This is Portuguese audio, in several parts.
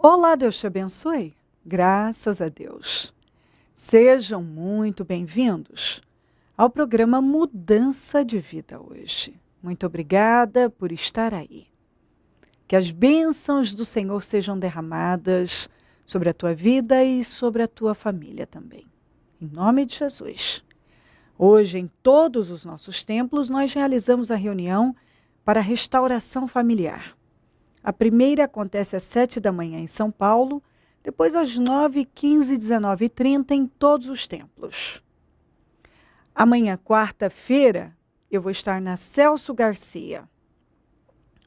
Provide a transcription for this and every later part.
Olá, Deus te abençoe. Graças a Deus. Sejam muito bem-vindos ao programa Mudança de Vida hoje. Muito obrigada por estar aí. Que as bênçãos do Senhor sejam derramadas sobre a tua vida e sobre a tua família também. Em nome de Jesus. Hoje, em todos os nossos templos, nós realizamos a reunião para a restauração familiar. A primeira acontece às 7 da manhã em São Paulo, depois às 9, 15, 19 e 30 em todos os templos. Amanhã, quarta-feira, eu vou estar na Celso Garcia,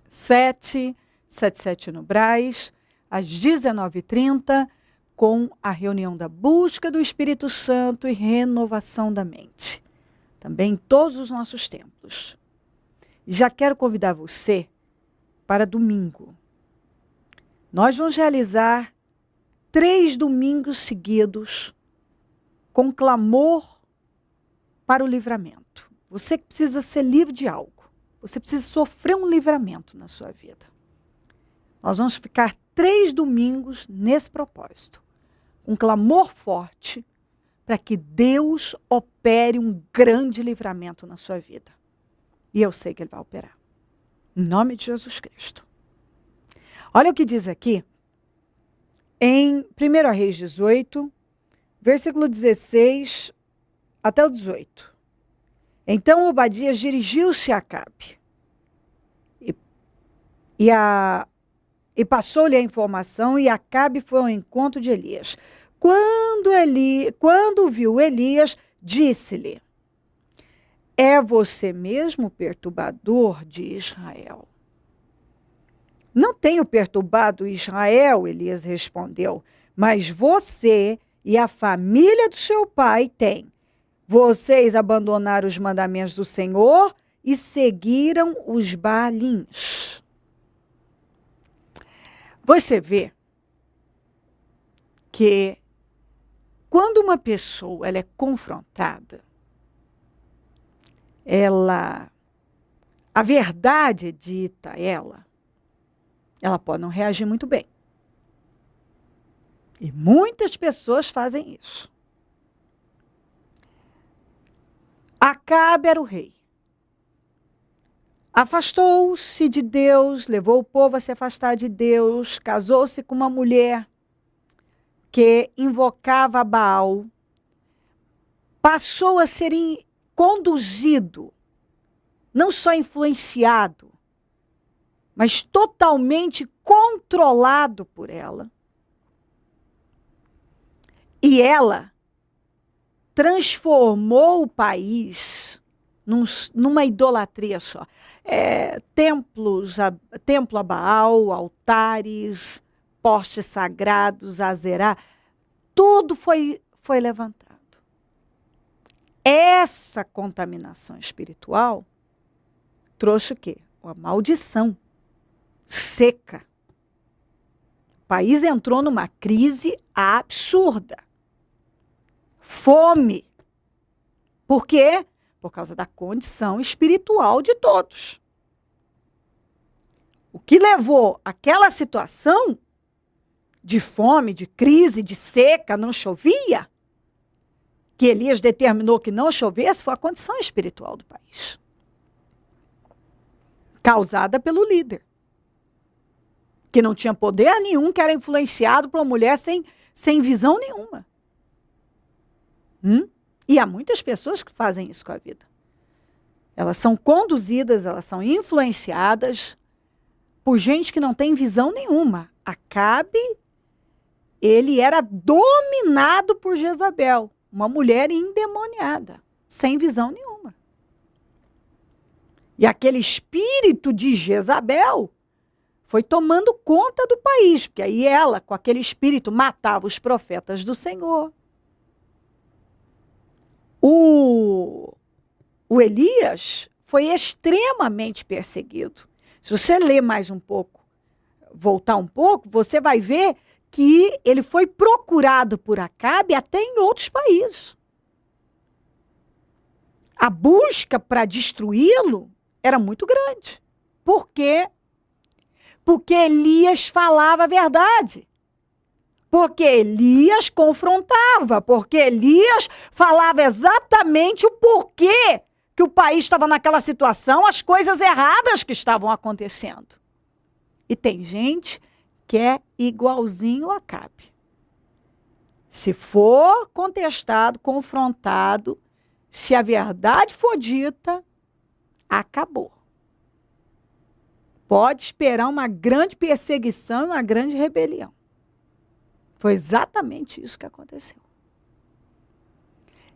777 no Brás, às 19h30, com a reunião da busca do Espírito Santo e renovação da mente. Também em todos os nossos templos. Já quero convidar você para domingo. Nós vamos realizar 3 domingos seguidos com clamor para o livramento. Você que precisa ser livre de algo. Você precisa sofrer um livramento na sua vida. Nós vamos ficar 3 domingos nesse propósito. Um clamor forte para que Deus opere um grande livramento na sua vida. E eu sei que Ele vai operar. Em nome de Jesus Cristo. Olha o que diz aqui, em 1 Reis 18, versículo 16 até o 18. Então Obadias dirigiu-se a Acabe e passou-lhe a informação, e Acabe foi ao encontro de Elias. Quando viu Elias, disse-lhe: é você mesmo o perturbador de Israel? Não tenho perturbado Israel, Elias respondeu, mas você e a família do seu pai têm. Vocês abandonaram os mandamentos do Senhor e seguiram os Baalins. Você vê que quando uma pessoa ela é confrontada, a verdade é dita a ela pode não reagir muito bem. E muitas pessoas fazem isso. Acabe era o rei. Afastou-se de Deus, levou o povo a se afastar de Deus, casou-se com uma mulher que invocava Baal, passou a ser conduzido, não só influenciado, mas totalmente controlado por ela. E ela transformou o país numa idolatria só. Templo a Baal, altares, postes sagrados, Azerá, tudo foi levantado. Essa contaminação espiritual trouxe o quê? Uma maldição seca. O país entrou numa crise absurda. Fome. Por quê? Por causa da condição espiritual de todos. O que levou àquela situação de fome, de crise, de seca, não chovia, que Elias determinou que não chovesse, foi a condição espiritual do país. Causada pelo líder. Que não tinha poder nenhum, que era influenciado por uma mulher sem visão nenhuma. E há muitas pessoas que fazem isso com a vida. Elas são conduzidas, elas são influenciadas por gente que não tem visão nenhuma. Acabe, ele era dominado por Jezabel, uma mulher endemoniada, sem visão nenhuma. E aquele espírito de Jezabel foi tomando conta do país, porque aí ela, com aquele espírito, matava os profetas do Senhor. O Elias foi extremamente perseguido. Se você ler mais um pouco, voltar um pouco, você vai ver que ele foi procurado por Acabe até em outros países. A busca para destruí-lo era muito grande. Por quê? Porque Elias falava a verdade. Porque Elias confrontava, porque Elias falava exatamente o porquê que o país estava naquela situação, as coisas erradas que estavam acontecendo. E tem gente que é igualzinho a Acabe. Se for contestado, confrontado, se a verdade for dita, acabou. Pode esperar uma grande perseguição e uma grande rebelião. Foi exatamente isso que aconteceu.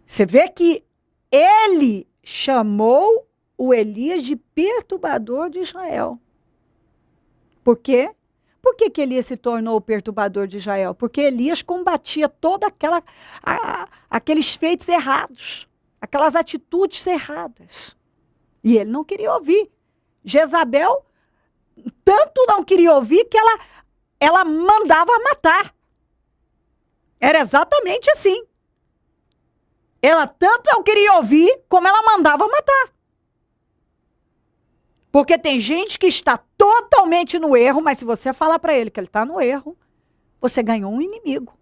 Você vê que ele chamou o Elias de perturbador de Israel. Por quê? Por que Elias se tornou o perturbador de Israel? Porque Elias combatia toda aqueles feitos errados, aquelas atitudes erradas. E ele não queria ouvir. Jezabel tanto não queria ouvir que ela mandava matar. Era exatamente assim. Ela tanto não queria ouvir como ela mandava matar. Porque tem gente que está totalmente no erro, mas se você falar para ele que ele está no erro, você ganhou um inimigo.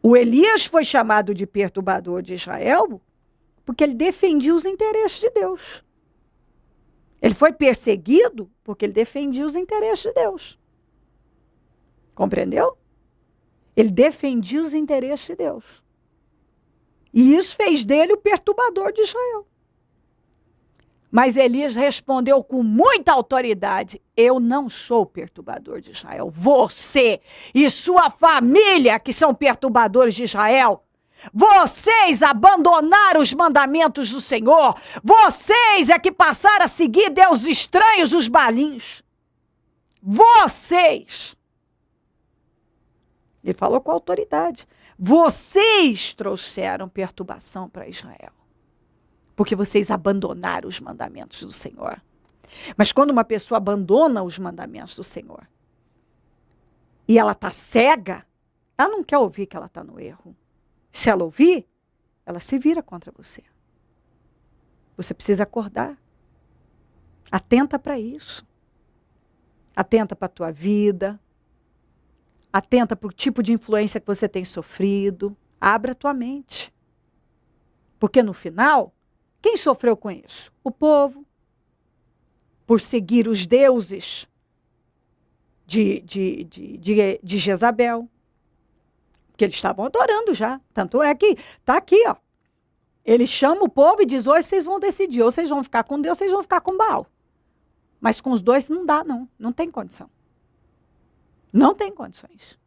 O Elias foi chamado de perturbador de Israel porque ele defendia os interesses de Deus. Ele foi perseguido porque ele defendia os interesses de Deus. Compreendeu? Ele defendia os interesses de Deus. E isso fez dele o perturbador de Israel. Mas Elias respondeu com muita autoridade: eu não sou perturbador de Israel. Você e sua família que são perturbadores de Israel. Vocês abandonaram os mandamentos do Senhor. Vocês é que passaram a seguir deuses estranhos, os balins. Vocês. Ele falou com autoridade. Vocês trouxeram perturbação para Israel. Porque vocês abandonaram os mandamentos do Senhor. Mas quando uma pessoa abandona os mandamentos do Senhor e ela está cega, ela não quer ouvir que ela está no erro. Se ela ouvir, ela se vira contra você. Você precisa acordar. Atenta para isso. Atenta para a tua vida. Atenta para o tipo de influência que você tem sofrido. Abra a tua mente. Porque no final, quem sofreu com isso? O povo. Por seguir os deuses de Jezabel. Que eles estavam adorando já. Tanto é que está aqui, ó. Ele chama o povo e diz: hoje vocês vão decidir. Ou vocês vão ficar com Deus, ou vocês vão ficar com Baal. Mas com os dois não dá, não. Não tem condição. Não tem condições.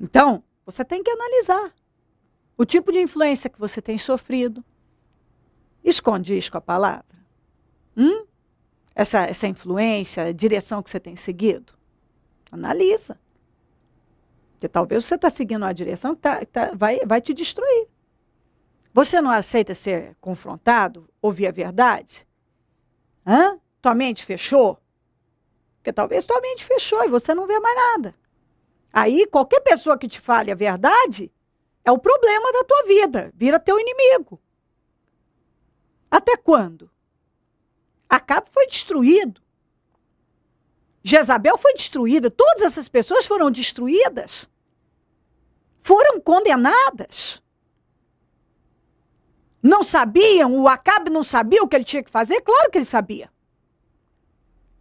Então, você tem que analisar o tipo de influência que você tem sofrido. Esconde isso com a palavra? Essa influência, a direção que você tem seguido? Analisa. Porque talvez você está seguindo uma direção que vai te destruir. Você não aceita ser confrontado, ouvir a verdade? Tua mente fechou? Porque talvez tua mente fechou e você não vê mais nada. Aí, qualquer pessoa que te fale a verdade é o problema da tua vida. Vira teu inimigo. Até quando? Acabe foi destruído. Jezabel foi destruída. Todas essas pessoas foram destruídas. Foram condenadas. Não sabiam, o Acabe não sabia o que ele tinha que fazer? Claro que ele sabia.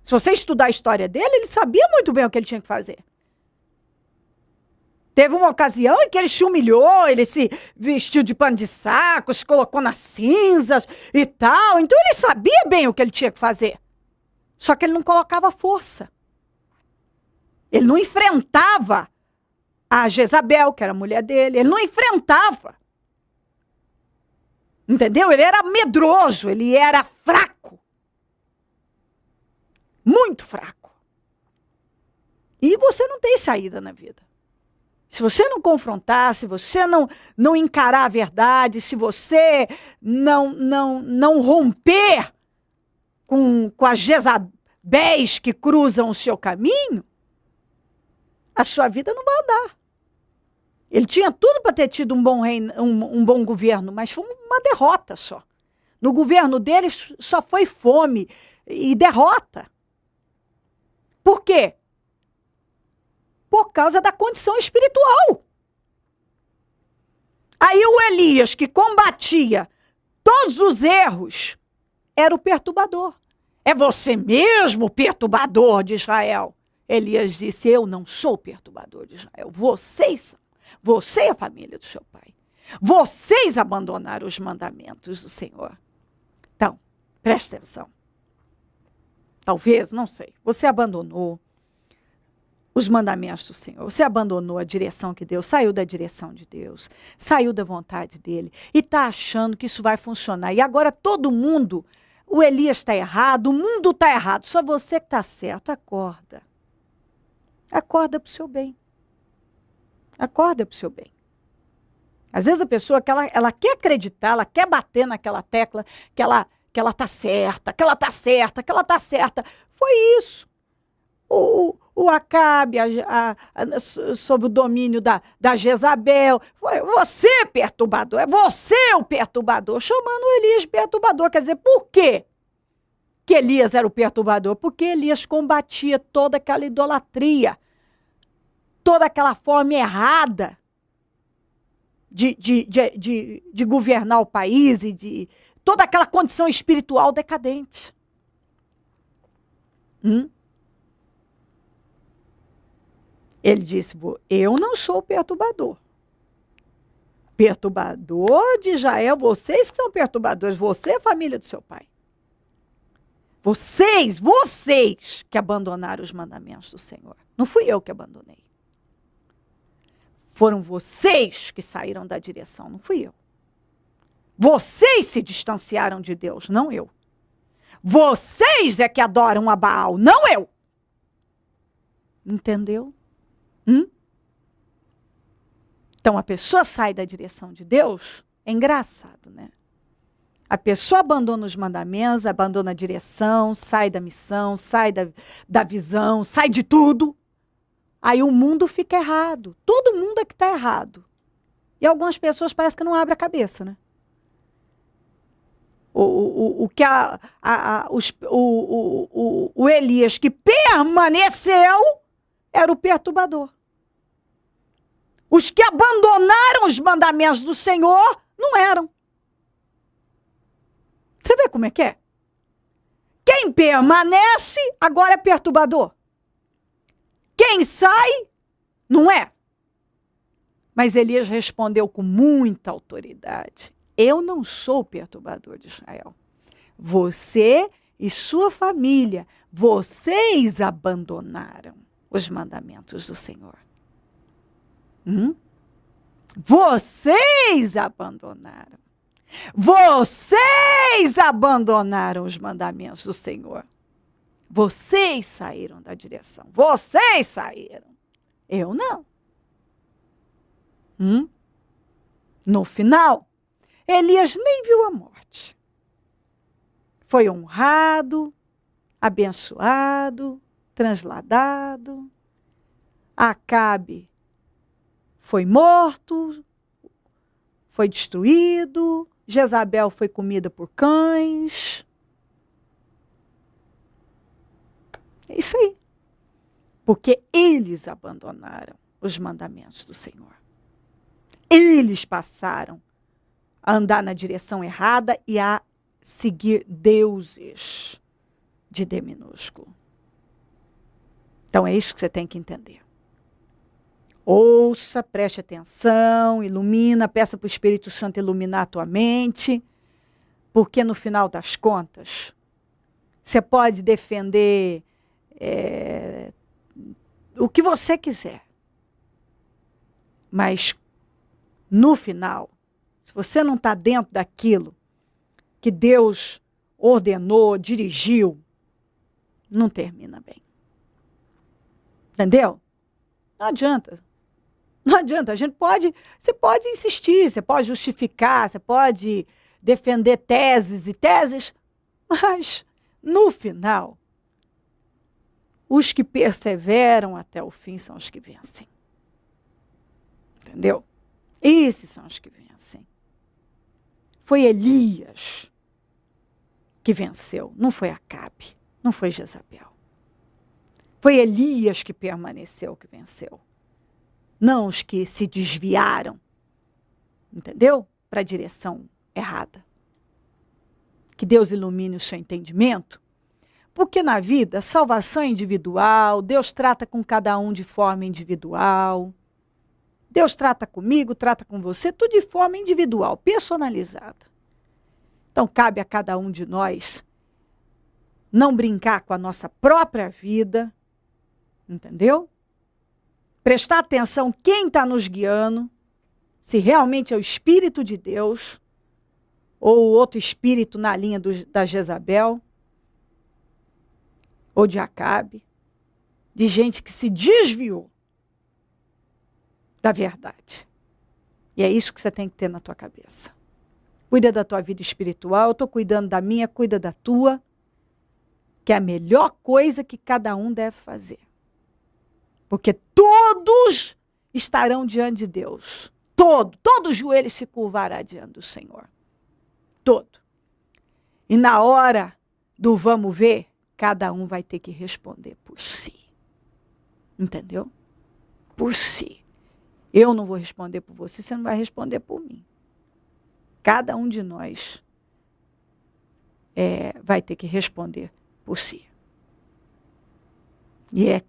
Se você estudar a história dele, ele sabia muito bem o que ele tinha que fazer. Teve uma ocasião em que ele se humilhou, ele se vestiu de pano de saco, se colocou nas cinzas e tal. Então ele sabia bem o que ele tinha que fazer. Só que ele não colocava força. Ele não enfrentava a Jezabel, que era a mulher dele. Ele não enfrentava. Entendeu? Ele era medroso, ele era fraco. Muito fraco. E você não tem saída na vida. Se você não confrontar, se você não encarar a verdade, se você não romper com as Jezabéis que cruzam o seu caminho, a sua vida não vai andar. Ele tinha tudo para ter tido um bom reino, um bom governo, mas foi uma derrota só. No governo dele só foi fome e derrota. Por quê? por causa da condição espiritual. Aí o Elias, que combatia todos os erros, era o perturbador. É você mesmo o perturbador de Israel. Elias disse, eu não sou o perturbador de Israel. Vocês são. Você é a família do seu pai. Vocês abandonaram os mandamentos do Senhor. Então, preste atenção. Talvez, não sei, você abandonou os mandamentos do Senhor. Você abandonou a direção que Deus, saiu da direção de Deus, saiu da vontade dele e está achando que isso vai funcionar. E agora todo mundo, o Elias está errado, o mundo está errado, só você que está certo. Acorda. Acorda para o seu bem. Acorda para o seu bem. Às vezes a pessoa, que ela quer acreditar, ela quer bater naquela tecla que ela está certa, que ela está certa, que ela está certa. Foi isso. O Acabe, sob o domínio da Jezabel, foi você perturbador, é você o perturbador, chamando o Elias de perturbador. Quer dizer, por quê que Elias era o perturbador? Porque Elias combatia toda aquela idolatria, toda aquela forma errada de governar o país e de toda aquela condição espiritual decadente. Ele disse, eu não sou o perturbador. Perturbador de Israel, vocês que são perturbadores, você é a família do seu pai. Vocês que abandonaram os mandamentos do Senhor. Não fui eu que abandonei. Foram vocês que saíram da direção, não fui eu. Vocês se distanciaram de Deus, não eu. Vocês é que adoram a Baal, não eu. Entendeu? Então a pessoa sai da direção de Deus, é engraçado, né? A pessoa abandona os mandamentos, abandona a direção, sai da missão, sai da visão, sai de tudo. Aí o mundo fica errado. Todo mundo é que está errado. E algumas pessoas parecem que não abrem a cabeça, né? O Elias que permaneceu era o perturbador. Os que abandonaram os mandamentos do Senhor não eram. Você vê como é que é? Quem permanece agora é perturbador. Quem sai, não é. Mas Elias respondeu com muita autoridade. Eu não sou o perturbador de Israel. Você e sua família, vocês abandonaram os mandamentos do Senhor. Vocês abandonaram. Vocês abandonaram os mandamentos do Senhor. Vocês saíram da direção. Vocês saíram. Eu não. No final, Elias nem viu a morte. Foi honrado, abençoado, transladado. Acabe foi morto, foi destruído. Jezabel foi comida por cães. É isso aí. Porque eles abandonaram os mandamentos do Senhor. Eles passaram a andar na direção errada e a seguir deuses de D minúsculo. Então é isso que você tem que entender. Ouça, preste atenção, ilumina, peça para o Espírito Santo iluminar a tua mente, porque no final das contas, você pode defender o que você quiser, mas no final, se você não está dentro daquilo que Deus ordenou, dirigiu, não termina bem. Entendeu? Não adianta. Não adianta. Você pode insistir, você pode justificar, você pode defender teses e teses, mas no final, os que perseveram até o fim são os que vencem. Entendeu? Esses são os que vencem. Foi Elias que venceu, não foi Acabe, não foi Jezabel. Foi Elias que permaneceu, que venceu. Não os que se desviaram, entendeu? Para a direção errada. Que Deus ilumine o seu entendimento. Porque na vida, salvação é individual, Deus trata com cada um de forma individual. Deus trata comigo, trata com você, tudo de forma individual, personalizada. Então, cabe a cada um de nós não brincar com a nossa própria vida, entendeu? Prestar atenção quem está nos guiando, se realmente é o Espírito de Deus ou outro espírito na linha da Jezabel ou de Acabe, de gente que se desviou da verdade. E é isso que você tem que ter na tua cabeça. Cuida da tua vida espiritual, eu estou cuidando da minha, cuida da tua, que é a melhor coisa que cada um deve fazer. Porque todos estarão diante de Deus. Todo joelho se curvará diante do Senhor. Todo. E na hora do vamos ver, cada um vai ter que responder por si. Entendeu? Por si. Eu não vou responder por você, você não vai responder por mim. Cada um de nós vai ter que responder por si. E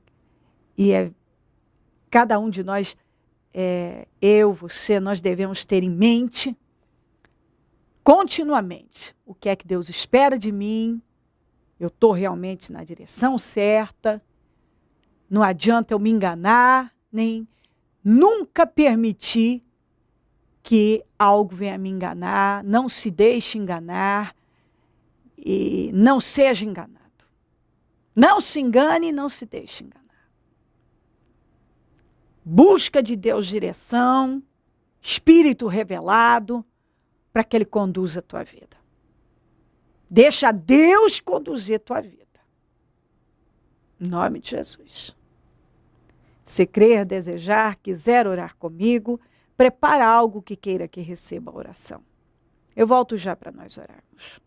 cada um de nós, eu, você, nós devemos ter em mente continuamente o que é que Deus espera de mim. Eu estou realmente na direção certa. Não adianta eu me enganar, nem nunca permitir que algo venha me enganar. Não se deixe enganar e não seja enganado. Não se engane e não se deixe enganar. Busca de Deus direção, Espírito revelado, para que Ele conduza a tua vida. Deixa Deus conduzir a tua vida. Em nome de Jesus. Se crer, desejar, quiser orar comigo, prepara algo que queira que receba a oração. Eu volto já para nós orarmos.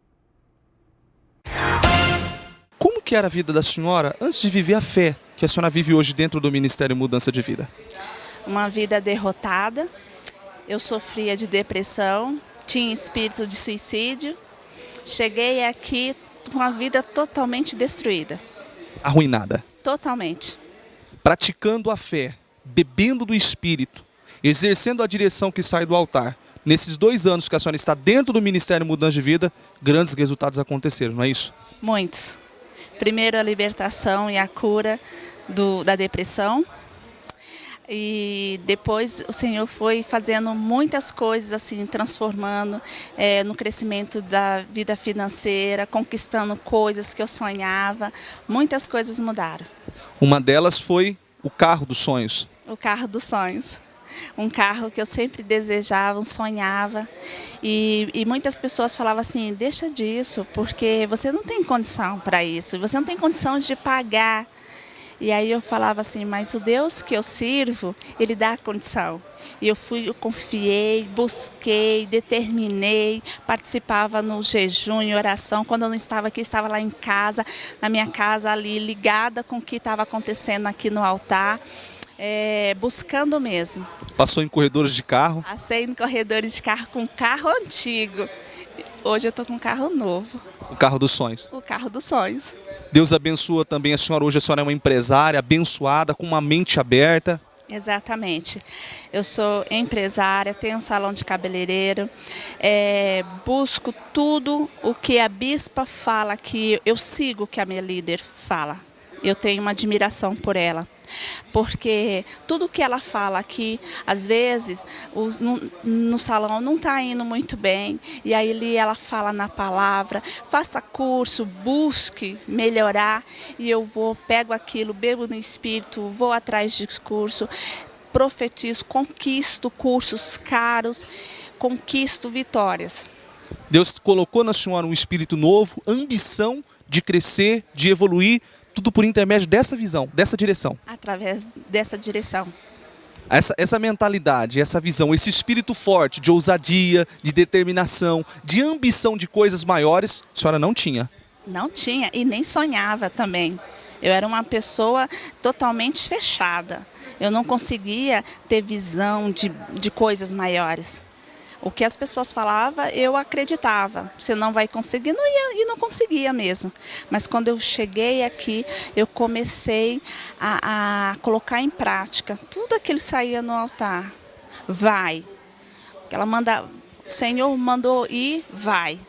Como que era a vida da senhora antes de viver a fé que a senhora vive hoje dentro do Ministério Mudança de Vida? Uma vida derrotada. Eu sofria de depressão, tinha espírito de suicídio. Cheguei aqui com a vida totalmente destruída. Arruinada. Totalmente. Praticando a fé, bebendo do Espírito, exercendo a direção que sai do altar. Nesses 2 anos que a senhora está dentro do Ministério Mudança de Vida, grandes resultados aconteceram, não é isso? Muitos. Primeiro a libertação e a cura da depressão. E depois o Senhor foi fazendo muitas coisas, assim, transformando no crescimento da vida financeira, conquistando coisas que eu sonhava. Muitas coisas mudaram. Uma delas foi o carro dos sonhos. O carro dos sonhos. Um carro que eu sempre desejava, sonhava. E muitas pessoas falavam assim, deixa disso, porque você não tem condição para isso. Você não tem condição de pagar. E aí eu falava assim, mas o Deus que eu sirvo, Ele dá a condição. E eu confiei, busquei, determinei, participava no jejum e oração. Quando eu não estava aqui, estava lá em casa, na minha casa ali, ligada com o que estava acontecendo aqui no altar, buscando mesmo. Passou em corredores de carro? Passei em corredores de carro com carro antigo. Hoje eu estou com um carro novo. O carro dos sonhos. O carro dos sonhos. Deus abençoa também a senhora. Hoje a senhora é uma empresária abençoada, com uma mente aberta. Exatamente. Eu sou empresária, tenho um salão de cabeleireiro, busco tudo o que a bispa fala, que eu sigo o que a minha líder fala. Eu tenho uma admiração por ela. Porque tudo que ela fala aqui, às vezes, no salão não está indo muito bem. E aí ela fala na palavra, faça curso, busque melhorar. E eu pego aquilo, bebo no Espírito, vou atrás de curso, profetizo, conquisto cursos caros, conquisto vitórias. Deus colocou na senhora um espírito novo, ambição de crescer, de evoluir, tudo por intermédio dessa visão, dessa direção. Através dessa direção. Essa mentalidade, essa visão, esse espírito forte de ousadia, de determinação, de ambição de coisas maiores, a senhora não tinha? Não tinha e nem sonhava também. Eu era uma pessoa totalmente fechada. Eu não conseguia ter visão de coisas maiores. O que as pessoas falavam, eu acreditava. Você não vai conseguir, não ia, e não conseguia mesmo. Mas quando eu cheguei aqui, eu comecei a colocar em prática tudo aquilo que saía no altar. Vai. Ela manda, o Senhor mandou ir, vai.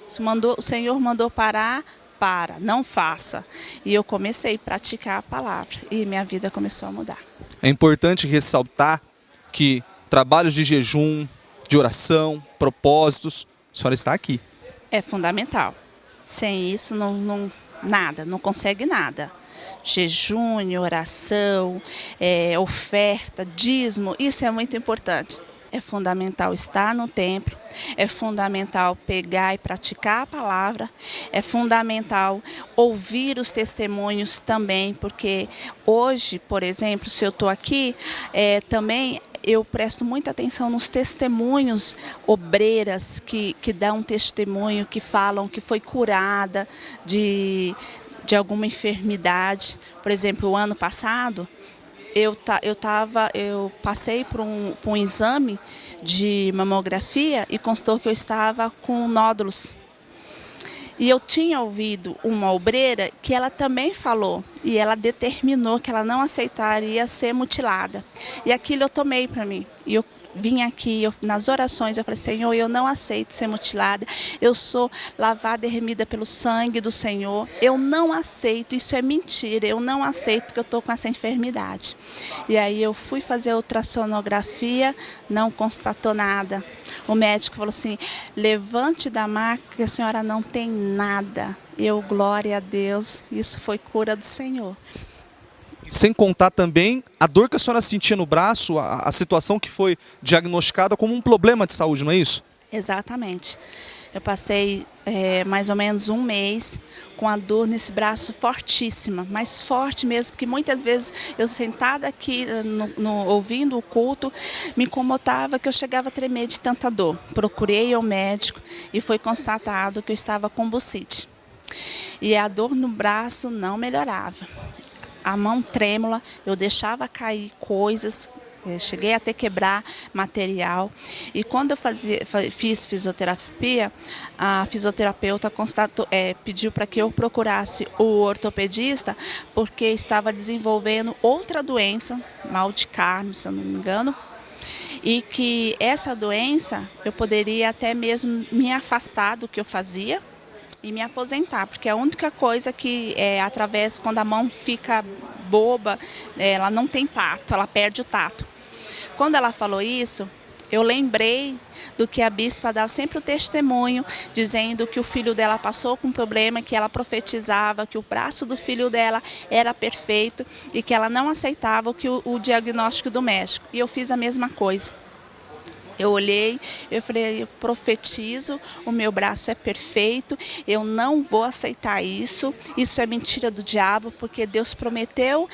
O Senhor mandou parar, para, não faça. E eu comecei a praticar a palavra e minha vida começou a mudar. É importante ressaltar que trabalhos de jejum, de oração, propósitos, a senhora está aqui. É fundamental. Sem isso, nada, não consegue nada. Jejum, oração, oferta, dízimo, isso é muito importante. É fundamental estar no templo, é fundamental pegar e praticar a palavra, é fundamental ouvir os testemunhos também, porque hoje, por exemplo, se eu estou aqui, também eu presto muita atenção nos testemunhos, obreiras que dão testemunho, que falam que foi curada de alguma enfermidade. Por exemplo, o ano passado, eu passei por um exame de mamografia e constou que eu estava com nódulos. E eu tinha ouvido uma obreira que ela também falou, e ela determinou que ela não aceitaria ser mutilada. E aquilo eu tomei para mim. E eu vim aqui, nas orações, eu falei, Senhor, eu não aceito ser mutilada. Eu sou lavada e remida pelo sangue do Senhor. Eu não aceito, isso é mentira. Eu não aceito que eu estou com essa enfermidade. E aí eu fui fazer ultrassonografia, não constatou nada. O médico falou assim, levante da maca que a senhora não tem nada. Eu, glória a Deus, isso foi cura do Senhor. Sem contar também a dor que a senhora sentia no braço, a situação que foi diagnosticada como um problema de saúde, não é isso? Exatamente. Eu passei mais ou menos um mês com a dor nesse braço fortíssima, mais forte mesmo, porque muitas vezes eu sentada aqui ouvindo o culto, me incomodava que eu chegava a tremer de tanta dor. Procurei o médico e foi constatado que eu estava com bursite. E a dor no braço não melhorava. A mão trêmula, eu deixava cair coisas, cheguei a ter quebrar material. E quando eu fiz fisioterapia, a fisioterapeuta pediu para que eu procurasse o ortopedista, porque estava desenvolvendo outra doença, mal de carne, se eu não me engano, e que essa doença eu poderia até mesmo me afastar do que eu fazia, e me aposentar, porque a única coisa que através, quando a mão fica boba, ela não tem tato, ela perde o tato. Quando ela falou isso, eu lembrei do que a bispa dava sempre o testemunho, dizendo que o filho dela passou com um problema, que ela profetizava, que o braço do filho dela era perfeito e que ela não aceitava o diagnóstico do médico. E eu fiz a mesma coisa. Eu olhei, eu falei, eu profetizo, o meu braço é perfeito, eu não vou aceitar isso é mentira do diabo, porque Deus prometeu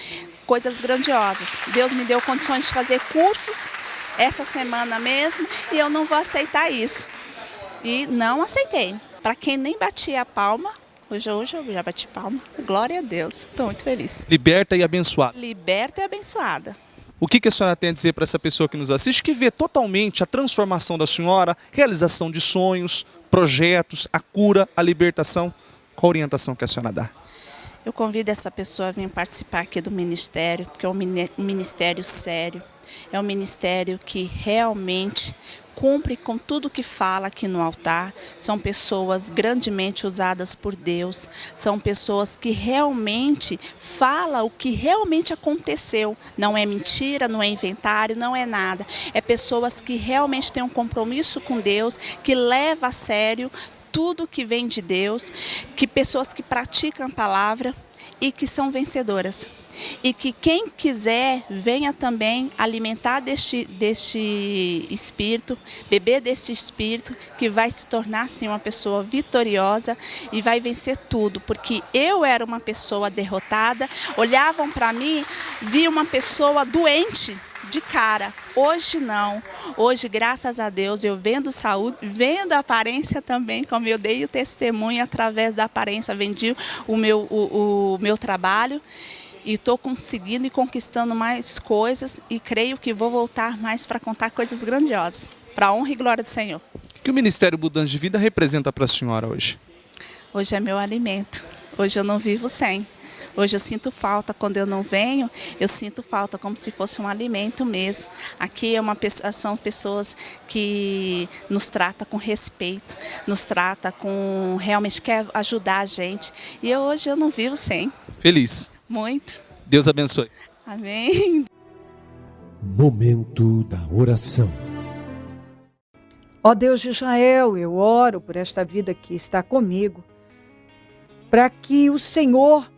coisas grandiosas. Deus me deu condições de fazer cursos essa semana mesmo e eu não vou aceitar isso. E não aceitei. Para quem nem batia a palma, hoje eu já bati palma, glória a Deus, estou muito feliz. Liberta e abençoada. Liberta e abençoada. O que a senhora tem a dizer para essa pessoa que nos assiste, que vê totalmente a transformação da senhora, realização de sonhos, projetos, a cura, a libertação? Qual a orientação que a senhora dá? Eu convido essa pessoa a vir participar aqui do ministério, porque é um ministério sério, é um ministério que realmente cumpre com tudo que fala aqui no altar. São pessoas grandemente usadas por Deus, são pessoas que realmente falam o que realmente aconteceu. Não é mentira, não é inventário, não é nada. É pessoas que realmente têm um compromisso com Deus, que leva a sério tudo que vem de Deus, que pessoas que praticam a palavra e que são vencedoras. E que quem quiser venha também alimentar deste espírito, beber desse espírito, que vai se tornar assim uma pessoa vitoriosa e vai vencer tudo, porque eu era uma pessoa derrotada, olhavam para mim, via uma pessoa doente de cara. Hoje não. Hoje, graças a Deus, eu vendo saúde, vendo a aparência também, como eu dei o testemunho através da aparência, vendi o meu trabalho. e estou conseguindo e conquistando mais coisas e creio que vou voltar mais para contar coisas grandiosas, para a honra e glória do Senhor. O que o Ministério Mudança de Vida representa para a senhora hoje? Hoje é meu alimento, hoje eu não vivo sem. Hoje eu sinto falta, quando eu não venho, eu sinto falta como se fosse um alimento mesmo. Aqui são pessoas que nos tratam com respeito, nos tratam com, realmente quer ajudar a gente. E hoje eu não vivo sem. Feliz. Muito. Deus abençoe. Amém. Momento da oração. Ó Deus de Israel, eu oro por esta vida que está comigo, para que o Senhor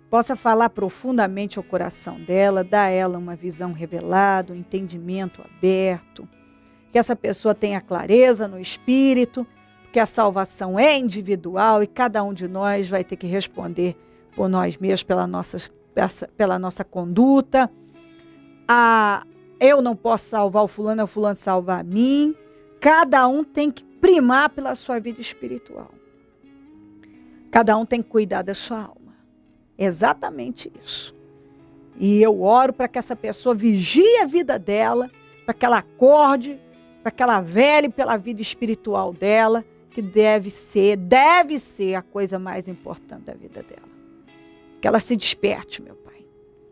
possa falar profundamente ao coração dela, dar a ela uma visão revelada, um entendimento aberto, que essa pessoa tenha clareza no espírito, porque a salvação é individual e cada um de nós vai ter que responder por nós mesmos, pela nossa conduta. Eu não posso salvar o fulano salva a mim. Cada um tem que primar pela sua vida espiritual. Cada um tem que cuidar da sua alma. Exatamente isso. E eu oro para que essa pessoa vigie a vida dela, para que ela acorde, para que ela vele pela vida espiritual dela, que deve ser a coisa mais importante da vida dela. Que ela se desperte, meu Pai.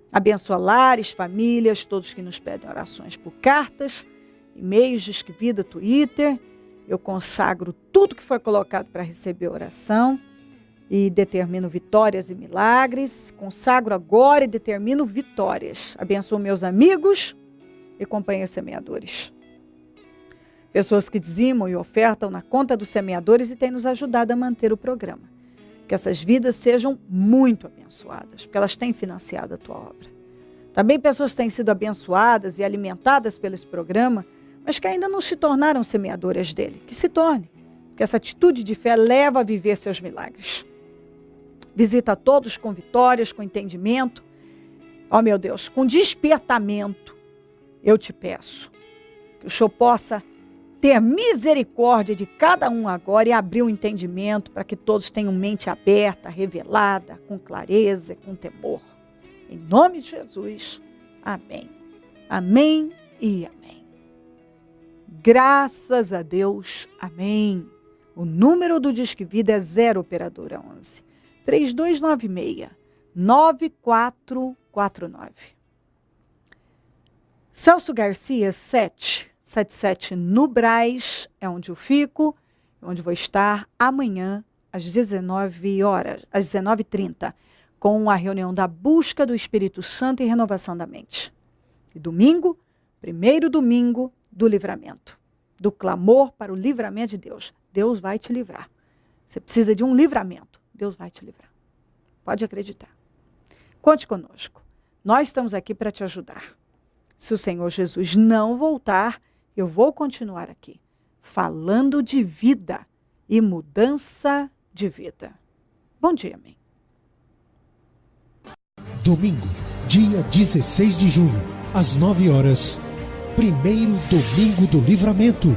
Abençoa lares, famílias, todos que nos pedem orações por cartas, e-mails, Disque Vida, Twitter. Eu consagro tudo que foi colocado para receber oração e determino vitórias e milagres. Consagro agora e determino vitórias. Abençoo meus amigos e companheiros semeadores. Pessoas que dizimam e ofertam na conta dos semeadores e têm nos ajudado a manter o programa. Que essas vidas sejam muito abençoadas, porque elas têm financiado a tua obra. Também pessoas têm sido abençoadas e alimentadas pelo esse programa, mas que ainda não se tornaram semeadoras dele. Que se torne, porque essa atitude de fé leva a viver seus milagres. Visita todos com vitórias, com entendimento. Ó meu Deus, com despertamento, eu te peço que o Senhor possa ter misericórdia de cada um agora e abrir o entendimento para que todos tenham mente aberta, revelada, com clareza, com temor. Em nome de Jesus, amém. Amém e amém. Graças a Deus, amém. O número do Disque Vida é 0 operadora 11 3296-9449. Celso Garcia, 777 no Brás, é onde eu fico, onde vou estar amanhã às 19h30, com a reunião da busca do Espírito Santo e renovação da mente. E domingo, primeiro domingo do livramento, do clamor para o livramento de Deus. Deus vai te livrar. Você precisa de um livramento. Deus vai te livrar. Pode acreditar. Conte conosco. Nós estamos aqui para te ajudar. Se o Senhor Jesus não voltar, eu vou continuar aqui, falando de vida e mudança de vida. Bom dia, amém. Domingo, dia 16 de junho, às 9 horas, primeiro domingo do livramento.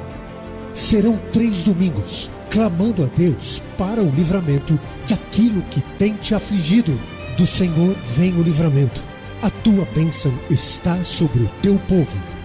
Serão 3 domingos, clamando a Deus para o livramento daquilo que tem te afligido. Do Senhor vem o livramento. A tua bênção está sobre o teu povo.